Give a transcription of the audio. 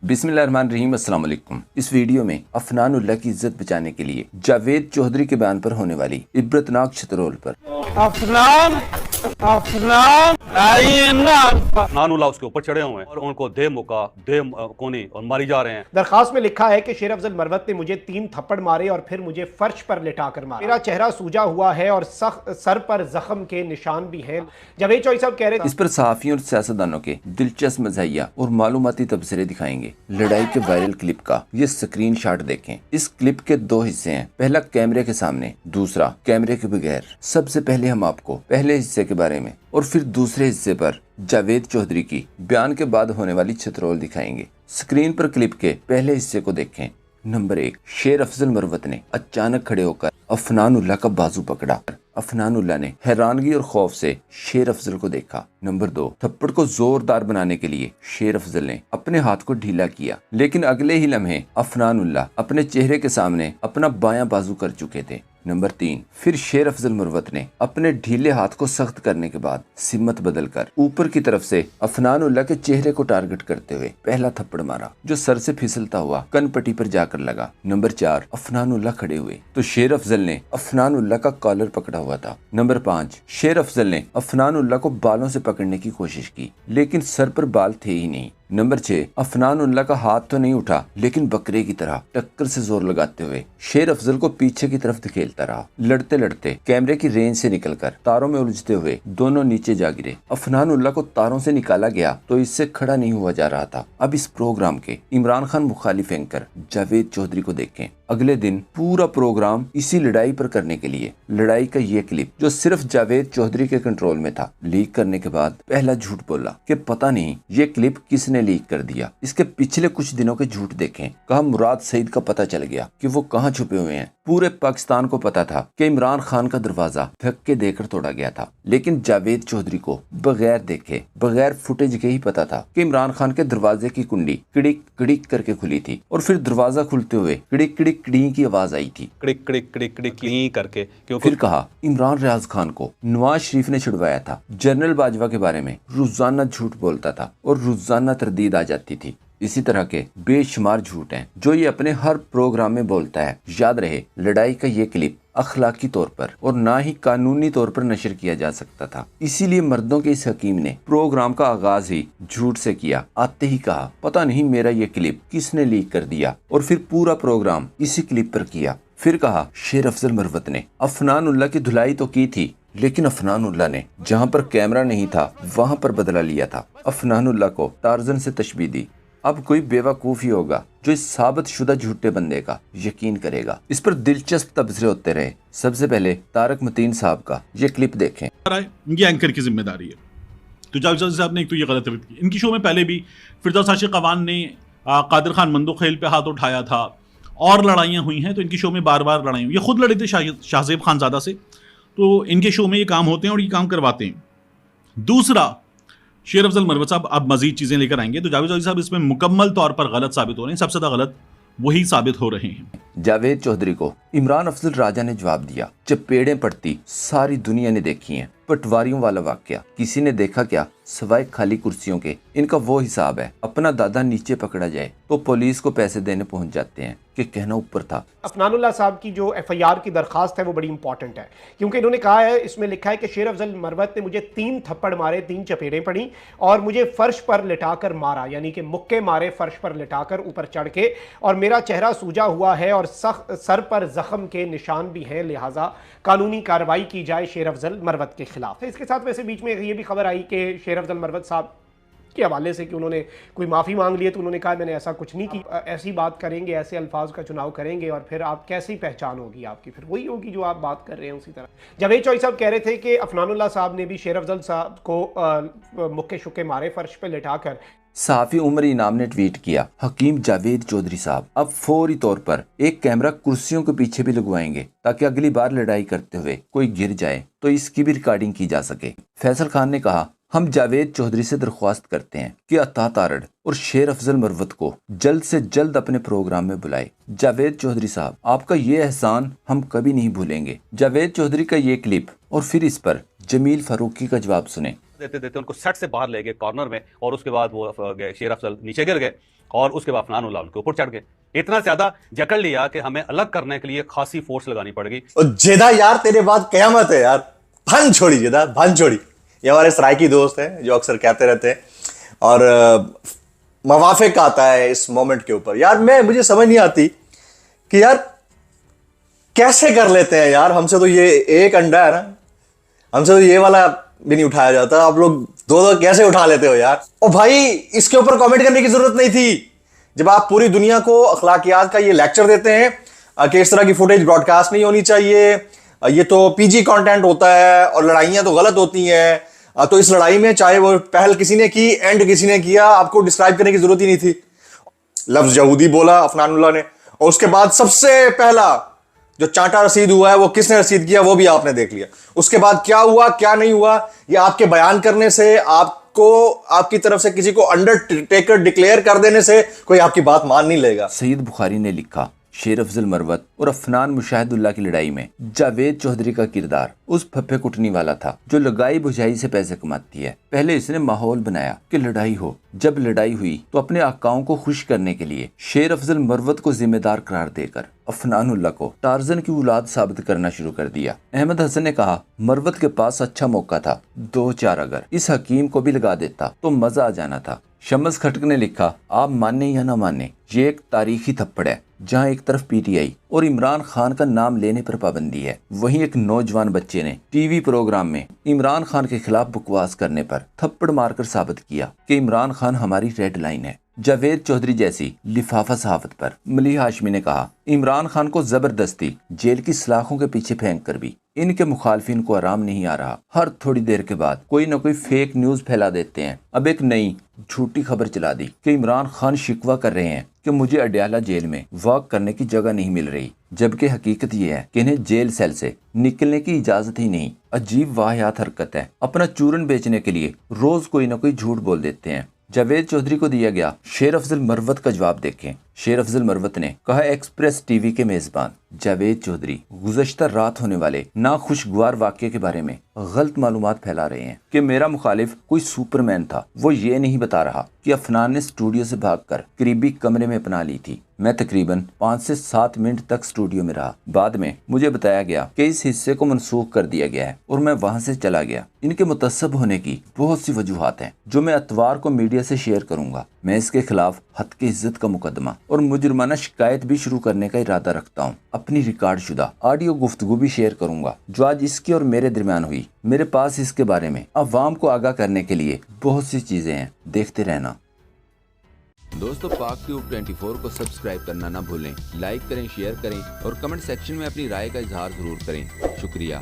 बिस्मिल्लाहिर्रहमानिर्रहीम, अस्सलाम वालेकुम। इस वीडियो में अफनान उल्लाह की इज्जत बचाने के लिए जावेद चौधरी के बयान पर होने वाली इबरतनाक शतरोल पर अफनान उल्लाह उसके ऊपर चढ़े हुए हैं और उनको दे मौका दे कोनी और मारी जा रहे हैं। दरखास्त में लिखा है कि शेर अफजल मरवत ने मुझे 3 थप्पड़ मारे और फिर मुझे फर्श पर लिटा कर मारा। मेरा चेहरा सूजा हुआ है और सर पर जख्म के निशान भी हैं। जावेद चौधरी साहब कह रहे इस पर सहाफियों और सियासतदानों के दिलचस्प मज़ाहिया और मालूमाती तबसरे दिखाएंगे। लड़ाई के वायरल क्लिप का ये स्क्रीन शॉट देखें। इस क्लिप के 2 हिस्से हैं, पहला कैमरे के सामने, दूसरा कैमरे के बगैर। सबसे पहले हम आपको पहले हिस्से के बारे में और फिर दूसरे हिस्से पर जावेद चौधरी की बयान के बाद होने वाली छतरोल दिखाएंगे। स्क्रीन पर क्लिप के पहले हिस्से को देखें। नंबर 1, शेर अफजल मरवत ने अचानक खड़े होकर अफनान उल्लाह का बाजू पकड़ा। अफनान उल्लाह ने हैरानगी और खौफ से शेर अफजल को देखा। नंबर 2, थप्पड़ को जोरदार बनाने के लिए शेर अफजल ने अपने हाथ को ढीला किया, लेकिन अगले ही लम्हे अफनान उल्लाह अपने चेहरे के सामने अपना बायां बाजू कर चुके थे। नंबर 3, फिर शेर अफजल मरवत ने अपने ढीले हाथ को सख्त करने के बाद सिमत बदलकर ऊपर की तरफ से अफनान उल्लाह के चेहरे को टारगेट करते हुए पहला थप्पड़ मारा, जो सर से फिसलता हुआ कनपट्टी पर जाकर लगा। नंबर 4, अफनान उल्लाह खड़े हुए तो शेर अफजल ने अफनान उल्लाह का कॉलर पकड़ा हुआ था। नंबर 5, शेर अफजल ने अफनान उल्लाह को बालों से पकड़ने की कोशिश की, लेकिन सर पर बाल थे ही नहीं। नंबर 6, अफनान उल्लाह का हाथ तो नहीं उठा, लेकिन बकरे की तरह टक्कर से जोर लगाते हुए शेर अफजल को पीछे की तरफ धकेलता रहा। लड़ते लड़ते कैमरे की रेंज से निकलकर तारों में उलझते हुए दोनों नीचे जा गिरे। अफनान उल्लाह को तारों से निकाला गया तो इससे खड़ा नहीं हुआ जा रहा था। अब इस प्रोग्राम के इमरान खान मुखालिफ एंकर जावेद चौधरी को देखें। अगले दिन पूरा प्रोग्राम इसी लड़ाई पर करने के लिए लड़ाई का ये क्लिप, जो सिर्फ जावेद चौधरी के कंट्रोल में था, लीक करने के बाद पहला झूठ बोला कि पता नहीं ये क्लिप किसने लीक कर दिया। इसके पिछले कुछ दिनों के झूठ देखें। कहा मुराद सईद का पता चल गया कि वो कहाँ छुपे हुए हैं। पूरे पाकिस्तान को पता था कि इमरान खान का दरवाजा धक्के देकर तोड़ा गया था, लेकिन जावेद चौधरी को बगैर देखे बगैर फुटेज के ही पता था कि इमरान खान के दरवाजे की कुंडी किड़िक किड़िक करके खुली थी और फिर दरवाजा खुलते हुए किड़िक किड़िक किड़ी की आवाज आई थी, क्लिक क्लिक क्लिक क्लिक करके। फिर कहा इमरान रियाज खान को नवाज शरीफ ने छुड़वाया था। जनरल बाजवा के बारे में रोजाना झूठ बोलता था और रोजाना तरदीद आ जाती थी। इसी तरह के बेशुमार झूठ हैं जो ये अपने हर प्रोग्राम में बोलता है। याद रहे, लड़ाई का ये क्लिप अखलाकी तौर पर और ना ही कानूनी तौर पर नशर किया जा सकता था। इसीलिए मर्दों के इस हकीम ने प्रोग्राम का आगाज ही झूठ से किया। आते ही कहा पता नहीं मेरा ये क्लिप किसने लीक कर दिया, और फिर पूरा प्रोग्राम इसी क्लिप पर किया। फिर कहा शेर अफजल मरवत ने अफनान उल्लाह की धुलाई तो की थी, लेकिन अफनान उल्लाह ने जहाँ पर कैमरा नहीं था वहाँ पर बदला लिया था। अफनान उल्लाह को टार्जन से तशबीह दी। अब कोई बेवकूफ ही होगा जो इस साबित शुदा झूठे बंदे का यकीन करेगा। इस पर दिलचस्प तबसरे होते रहे। सबसे पहले तारक मतीन साहब का ये क्लिप देखें। ये एंकर की जिम्मेदारी है। तो जावेद साहब ने एक तो ये गलत रवैया की। इनकी शो में पहले भी फिरदौस आशिक अवान ने कादिर खान मंदोखेल पे हाथ उठाया था और लड़ाइयाँ हुई हैं, तो इनकी शो में बार बार लड़ाई हुई। ये खुद लड़े थे शाहजेब खानजादा से, तो इनके शो में ये काम होते हैं और ये काम करवाते हैं। दूसरा, शेर अफजल मरवत साहब अब मजीद चीज़ें लेकर आएंगे, तो जावेद चौधरी साहब इसमें मुकम्मल तौर पर गलत साबित हो रहे हैं। सबसे ज़्यादा गलत वही साबित हो रहे हैं। जावेद चौधरी को इमरान अफजल राजा ने जवाब दिया, चपेड़ें पड़ती सारी दुनिया ने देखी हैं। पटवारियों वाला वाकया किसी ने देखा क्या, सवाए खाली कुर्सियों के। इनका वो हिसाब है, अपना दादा नीचे पकड़ा जाए तो पुलिस को पैसे देने पहुंच जाते हैं कि कहना ऊपर था। अफनानुल्लाह साहब की जो FIR की दरखास्त है वो बड़ी इंपॉर्टेंट है, क्योंकि इन्होंने कहा है, इसमें लिखा है कि शेर अफजल मरवत ने मुझे 3 थप्पड़ मारे, 3 चपेड़ें पड़ी और मुझे फर्श पर लिटाकर मारा, यानी कि मुक्के मारे फर्श पर लिटाकर ऊपर चढ़ के, और मेरा चेहरा सूजा हुआ है और सर पर जख्म के निशान भी हैं, लिहाजा कानूनी कार्रवाई की जाए शेर अफजल मरवत के खिलाफ। इसके साथ वैसे बीच में ये भी खबर आई कि शेर अफजल मरवत साहब के हवाले से कि उन्होंने कोई माफ़ी मांग ली है, तो उन्होंने कहा मैंने ऐसा कुछ नहीं की। ऐसी बात करेंगे, ऐसे अल्फाज का चुनाव करेंगे और फिर आप कैसी पहचान होगी आपकी, फिर वही होगी जो आप बात कर रहे हैं। उसी तरह जावेद चौधरी साहब कह रहे थे कि अफनानुल्लाह साहब ने भी शेर अफजल साहब को मुक्के शुक्के मारे फर्श पे लिटाकर। सहाफी उमर इनाम ने ट्वीट किया, हकीम जावेद चौधरी साहब अब फौरी तौर पर एक कैमरा कुर्सियों के पीछे भी लगवाएंगे, ताकि अगली बार लड़ाई करते हुए कोई गिर जाए तो इसकी भी रिकॉर्डिंग की जा सके। फैसल खान ने कहा, हम जावेद चौधरी से दरख्वास्त करते हैं कि अता तारड़ और शेर अफजल मरवत को जल्द से जल्द अपने प्रोग्राम में बुलाए। जावेद चौधरी साहब, आपका ये एहसान हम कभी नहीं भूलेंगे। जावेद चौधरी का ये क्लिप और फिर इस पर जमील फारूकी का जवाब सुने। देते देते उनको सेट से बाहर ले गए कॉर्नर में, और उसके बाद वो गए शेर अफजल नीचे गिर गए, और उसके बाद अफनान उल्लाह उनके ऊपर चढ़ गए। इतना ज्यादा जकड़ लिया कि हमें अलग करने के लिए खासी फोर्स लगानी पड़ेगी। और जेदा यार तेरे बाद कयामत है यार, भन छोड़ी जेदा, भन छोड़ी। ये हमारे सराइकी दोस्त हैं जो अक्सर कहते रहते हैं, और मवाफिक आता है इस मोमेंट के ऊपर। यार मुझे समझ नहीं आती कि यार कैसे कर लेते हैं यार। हमसे तो ये एक अंडा है ना, हमसे तो ये वाला भी नहीं उठाया जाता, आप लोग दो दो कैसे उठा लेते हो यार। और भाई इसके ऊपर कमेंट करने की जरूरत नहीं थी, जब आप पूरी दुनिया को अखलाकियात का ये लेक्चर देते हैं कि इस तरह की फुटेज ब्रॉडकास्ट नहीं होनी चाहिए, ये तो पीजी कंटेंट होता है और लड़ाइयां तो गलत होती हैं, तो इस लड़ाई में चाहे वो पहल किसी ने की एंड किसी ने किया, आपको डिस्क्राइब करने की जरूरत ही नहीं थी। लफ्ज यहूदी बोला अफनानुल्लाह ने, और उसके बाद सबसे पहला जो चांटा रसीद हुआ है वो किसने रसीद किया वो भी आपने देख लिया। उसके बाद क्या हुआ क्या नहीं हुआ, ये आपके बयान करने से, आपको आपकी तरफ से किसी को अंडरटेकर डिक्लेयर कर देने से कोई आपकी बात मान नहीं लेगा। सईद बुखारी ने लिखा, शेर अफजल मरवत और अफनान मुशाहिदुल्लाह की लड़ाई में जावेद चौधरी का किरदार उस फप्पे कुटनी वाला था जो लगाई बुझाई से पैसे कमाती है। पहले इसने माहौल बनाया कि लड़ाई हो, जब लड़ाई हुई तो अपने आकाओं को खुश करने के लिए शेर अफजल मरवत को जिम्मेदार करार देकर अफनानुल्लाह को टार्जन की औलाद साबित करना शुरू कर दिया। अहमद हसन ने कहा, मरवत के पास अच्छा मौका था, 2-4 अगर इस हकीम को भी लगा देता तो मजा आ जाना था। शम्स खटक ने लिखा, आप माने या ना माने ये एक तारीखी थप्पड़ है जहां एक तरफ पीटीआई और इमरान खान का नाम लेने पर पाबंदी है, वहीं एक नौजवान बच्चे ने टीवी प्रोग्राम में इमरान खान के खिलाफ बकवास करने पर थप्पड़ मारकर साबित किया कि इमरान खान हमारी रेड लाइन है। जावेद चौधरी जैसी लिफाफा सहाफत पर मलिहा हाशमी ने कहा, इमरान खान को जबरदस्ती जेल की सलाखों के पीछे फेंक कर भी इनके मुखालफिन को आराम नहीं आ रहा। हर थोड़ी देर के बाद कोई न कोई फेक न्यूज फैला देते हैं। अब एक नई झूठी खबर चला दी कि इमरान खान शिकवा कर रहे हैं कि मुझे अडयाला जेल में वॉक करने की जगह नहीं मिल रही, जबकि हकीकत ये है कि इन्हें जेल सेल से निकलने की इजाजत ही नहीं। अजीब वाहियात हरकत है। अपना चूरन बेचने के लिए रोज कोई न कोई झूठ बोल देते हैं। जावेद चौधरी को दिया गया शेर अफजल मरवत का जवाब देखें। शेर अफजल मरवत ने कहा, एक्सप्रेस टीवी के मेजबान जावेद चौधरी गुज़श्ता रात होने वाले नाखुशगवार वाक़े के बारे में गलत मालूमात फैला रहे हैं कि मेरा मुखालिफ कोई सुपरमैन था। वो ये नहीं बता रहा कि अफनान ने स्टूडियो से भागकर करीबी कमरे में अपना ली थी। मैं तकरीबन 5 से 7 मिनट तक स्टूडियो में रहा। बाद में मुझे बताया गया कि इस हिस्से को मनसूख कर दिया गया है और मैं वहां से चला गया। इनके मुतस्सब होने की बहुत सी वजूहात हैं जो मैं अतवार को मीडिया से शेयर करूंगा। मैं इसके खिलाफ हद की इज्जत का मुकदमा और मुजरमाना शिकायत भी शुरू करने का इरादा रखता हूँ। अपनी रिकॉर्ड शुदा ऑडियो गुफ्तगू भी शेयर करूंगा जो आज इसके और मेरे दरमियान हुई। मेरे पास इसके बारे में अवाम को आगाह करने के लिए बहुत सी चीजें हैं, देखते रहना। दोस्तों, पाक ट्यूब 24 को सब्सक्राइब करना ना भूलें। लाइक करें, शेयर करें और कमेंट सेक्शन में अपनी राय का इजहार जरूर करें। शुक्रिया।